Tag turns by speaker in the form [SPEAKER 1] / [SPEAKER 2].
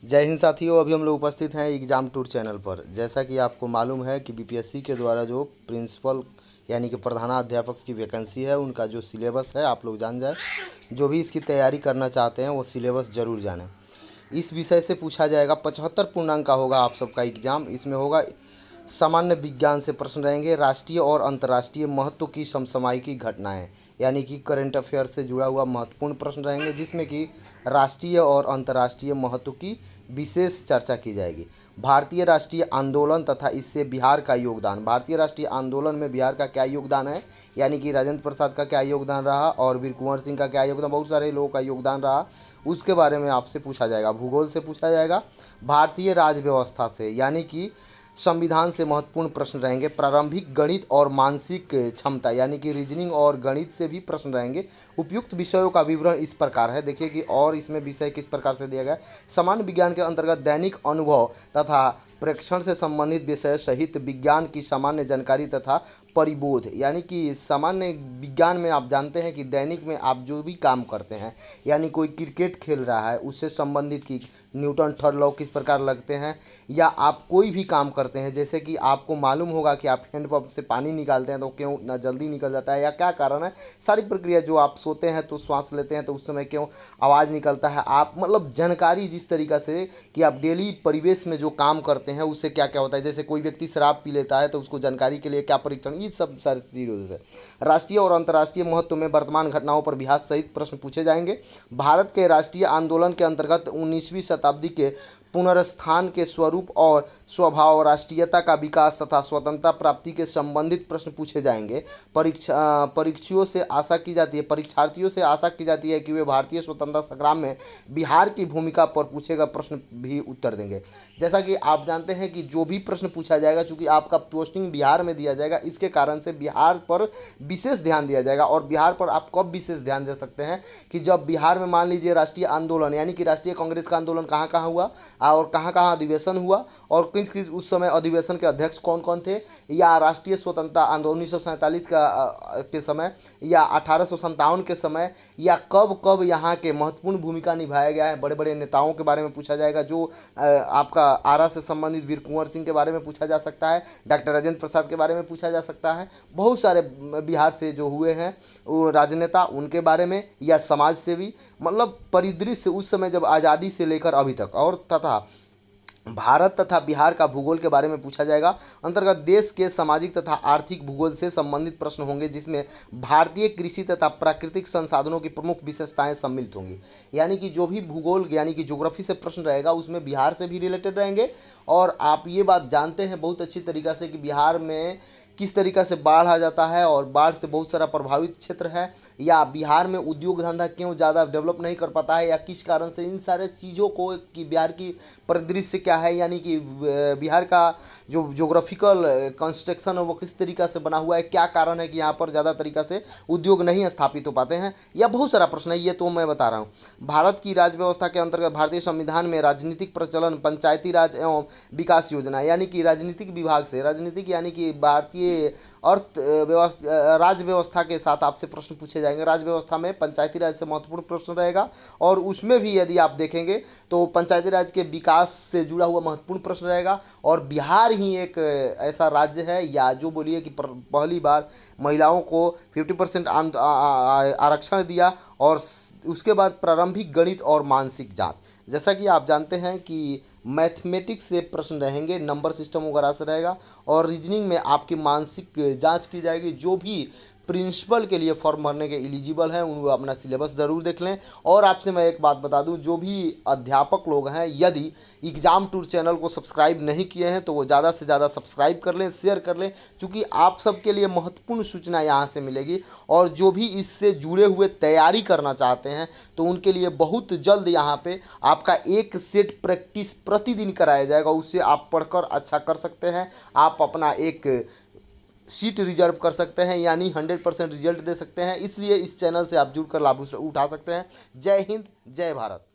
[SPEAKER 1] जय हिंद साथियों। अभी हम लोग उपस्थित हैं एग्ज़ाम टूर चैनल पर। जैसा कि आपको मालूम है कि बीपीएससी के द्वारा जो प्रिंसिपल यानी कि प्रधानाध्यापक की वैकेंसी है, उनका जो सिलेबस है आप लोग जान जाए। जो भी इसकी तैयारी करना चाहते हैं वो सिलेबस ज़रूर जानें। इस विषय से पूछा जाएगा 75 पूर्णांक का होगा आप सबका एग्ज़ाम। इसमें होगा सामान्य विज्ञान से प्रश्न रहेंगे, राष्ट्रीय और अंतर्राष्ट्रीय महत्व की समसामयिकी घटनाएं यानी कि करंट अफेयर से जुड़ा हुआ महत्वपूर्ण प्रश्न रहेंगे, जिसमें कि राष्ट्रीय और अंतर्राष्ट्रीय महत्व की विशेष चर्चा की जाएगी। भारतीय राष्ट्रीय आंदोलन तथा इससे बिहार का योगदान। भारतीय राष्ट्रीय आंदोलन में बिहार का क्या योगदान है, यानी कि राजेंद्र प्रसाद का क्या योगदान रहा और वीर कुंवर सिंह का क्या योगदान, बहुत सारे लोगों का योगदान रहा, उसके बारे में आपसे पूछा जाएगा। भूगोल से पूछा जाएगा। भारतीय राज व्यवस्था से यानी कि संविधान से महत्वपूर्ण प्रश्न रहेंगे। प्रारंभिक गणित और मानसिक क्षमता यानी कि रीजनिंग और गणित से भी प्रश्न रहेंगे। उपयुक्त विषयों का विवरण इस प्रकार है, देखिए कि और इसमें विषय किस प्रकार से दिया गया है। सामान्य विज्ञान के अंतर्गत दैनिक अनुभव तथा प्रेक्षण से संबंधित विषय सहित विज्ञान की सामान्य जानकारी तथा परिबोध, यानी कि सामान्य विज्ञान में आप जानते हैं कि दैनिक में आप जो भी काम करते हैं, यानी कोई क्रिकेट खेल रहा है उससे संबंधित कि न्यूटन थर्ड लॉ किस प्रकार लगते हैं, या आप कोई भी काम करते हैं, जैसे कि आपको मालूम होगा कि आप हैंडपंप से पानी निकालते हैं तो क्यों इतना जल्दी निकल जाता है या क्या कारण है। सारी प्रक्रिया, जो आप सोते हैं तो श्वास लेते हैं तो उस समय क्यों आवाज़ निकलता है, आप मतलब जानकारी जिस तरीक़ा से कि आप डेली परिवेश में जो काम करते हैं उससे क्या क्या होता है। जैसे कोई व्यक्ति शराब पी लेता है तो उसको जानकारी के लिए क्या परीक्षण, ये सब सारी चीज़ों से। राष्ट्रीय और अंतर्राष्ट्रीय महत्व में वर्तमान घटनाओं पर बिहार सहित प्रश्न पूछे जाएंगे। भारत के राष्ट्रीय आंदोलन के अंतर्गत 19वीं शताब्दी के पुनरुत्थान के स्वरूप और स्वभाव, राष्ट्रीयता का विकास तथा स्वतंत्रता प्राप्ति के संबंधित प्रश्न पूछे जाएंगे। परीक्षार्थियों से आशा की जाती है कि वे भारतीय स्वतंत्रता संग्राम में बिहार की भूमिका पर पूछे गए प्रश्न भी उत्तर देंगे। जैसा कि आप जानते हैं कि जो भी प्रश्न पूछा जाएगा, चूंकि आपका पोस्टिंग बिहार में दिया जाएगा, इसके कारण से बिहार पर विशेष ध्यान दिया जाएगा। और बिहार पर आप कब विशेष ध्यान दे सकते हैं कि जब बिहार में मान लीजिए राष्ट्रीय आंदोलन यानी कि राष्ट्रीय कांग्रेस का आंदोलन कहाँ कहाँ हुआ और कहाँ कहाँ अधिवेशन हुआ और किस किस उस समय अधिवेशन के अध्यक्ष कौन कौन थे, या राष्ट्रीय स्वतंत्रता आंदोलन 1947 के समय या 1857 के समय, या कब कब यहाँ के महत्वपूर्ण भूमिका निभाया गया है। बड़े बड़े नेताओं के बारे में पूछा जाएगा। जो आपका आरा से संबंधित वीर कुंवर सिंह के बारे में पूछा जा सकता है, डॉक्टर राजेंद्र प्रसाद के बारे में पूछा जा सकता है। बहुत सारे बिहार से जो हुए हैं वो राजनेता, उनके बारे में, या समाज सेवी, मतलब परिदृश्य उस समय जब आज़ादी से लेकर अभी तक, और तथा भारत तथा बिहार का भूगोल के बारे में पूछा जाएगा। अंतर्गत देश के सामाजिक तथा आर्थिक भूगोल से संबंधित प्रश्न होंगे, जिसमें भारतीय कृषि तथा प्राकृतिक संसाधनों की प्रमुख विशेषताएं सम्मिलित होंगी। यानी कि जो भी भूगोल यानी कि ज्योग्राफी से प्रश्न रहेगा उसमें बिहार से भी रिलेटेड रहेंगे। और आप ये बात जानते हैं बहुत अच्छी तरीक़ा से कि बिहार में किस तरीक़ा से बाढ़ आ जाता है और बाढ़ से बहुत सारा प्रभावित क्षेत्र है, या बिहार में उद्योग धंधा क्यों ज़्यादा डेवलप नहीं कर पाता है या किस कारण से, इन सारे चीज़ों को कि बिहार की परिदृश्य क्या है, यानी कि बिहार का जो ज्योग्राफिकल कंस्ट्रक्शन है वो किस तरीक़ा से बना हुआ है, क्या कारण है कि यहाँ पर ज़्यादा तरीक़ा से उद्योग नहीं स्थापित हो पाते हैं, या बहुत सारा प्रश्न है, ये तो मैं बता रहा हूँ। भारत की राज्य व्यवस्था के अंतर्गत भारतीय संविधान में राजनीतिक प्रचलन, पंचायती राज एवं विकास योजना, यानी कि राजनीतिक विभाग से, राजनीतिक यानी कि भारतीय अर्थ व्यवस्था राज्य व्यवस्था के साथ आपसे प्रश्न पूछे जाएंगे। राज्य व्यवस्था में पंचायती राज से महत्वपूर्ण प्रश्न रहेगा, और उसमें भी यदि आप देखेंगे तो पंचायती राज के विकास से जुड़ा हुआ महत्वपूर्ण प्रश्न रहेगा। और बिहार ही एक ऐसा राज्य है, या जो बोलिए कि पहली बार महिलाओं को 50% आरक्षण दिया, और उसके बाद प्रारंभिक गणित और मानसिक जांच। जैसा कि आप जानते हैं कि मैथमेटिक्स से प्रश्न रहेंगे, नंबर सिस्टम वगैरह से रहेगा, और रीजनिंग में आपकी मानसिक जांच की जाएगी। जो भी प्रिंसिपल के लिए फॉर्म भरने के एलिजिबल हैं उन अपना सिलेबस ज़रूर देख लें। और आपसे मैं एक बात बता दूं, जो भी अध्यापक लोग हैं यदि एग्ज़ाम टूर चैनल को सब्सक्राइब नहीं किए हैं तो वो ज़्यादा से ज़्यादा सब्सक्राइब कर लें, शेयर कर लें, क्योंकि आप सबके लिए महत्वपूर्ण सूचना यहाँ से मिलेगी। और जो भी इससे जुड़े हुए तैयारी करना चाहते हैं तो उनके लिए बहुत जल्द यहाँ पे आपका एक सेट प्रैक्टिस प्रतिदिन कराया जाएगा, उससे आप पढ़कर अच्छा कर सकते हैं। आप अपना एक सीट रिजर्व कर सकते हैं, यानी 100% रिजल्ट दे सकते हैं। इसलिए इस चैनल से आप जुड़कर लाभ उठा सकते हैं। जय हिंद, जय भारत।